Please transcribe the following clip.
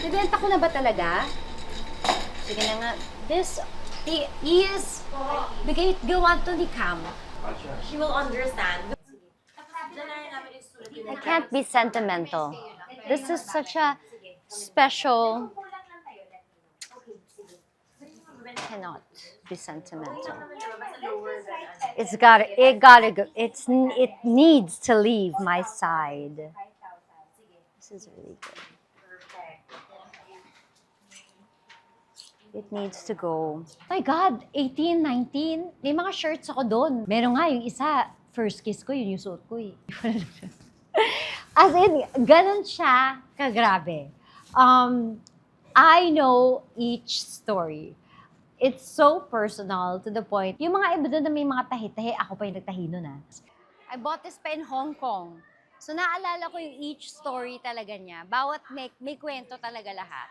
Nabenta ko na ba talaga? Sige na nga. This is bigay gawa to ni Cam. She will understand. I can't be sentimental. This is such a special... Cannot be sentimental. It gotta go. It needs to leave my side. This is really good. It needs to go. My God, 18, 19. May mga shirts ako doon. Meron nga yung isa, first kiss ko, yun yung suot ko eh. As in, ganun siya kagrabe. I know each story. It's so personal to the point. Yung mga iba doon na may mga tahi-tahi, ako pa yung nagtahi nun ah. I bought this pa in Hong Kong. So naalala ko yung each story talaga niya. Bawat may kwento talaga lahat.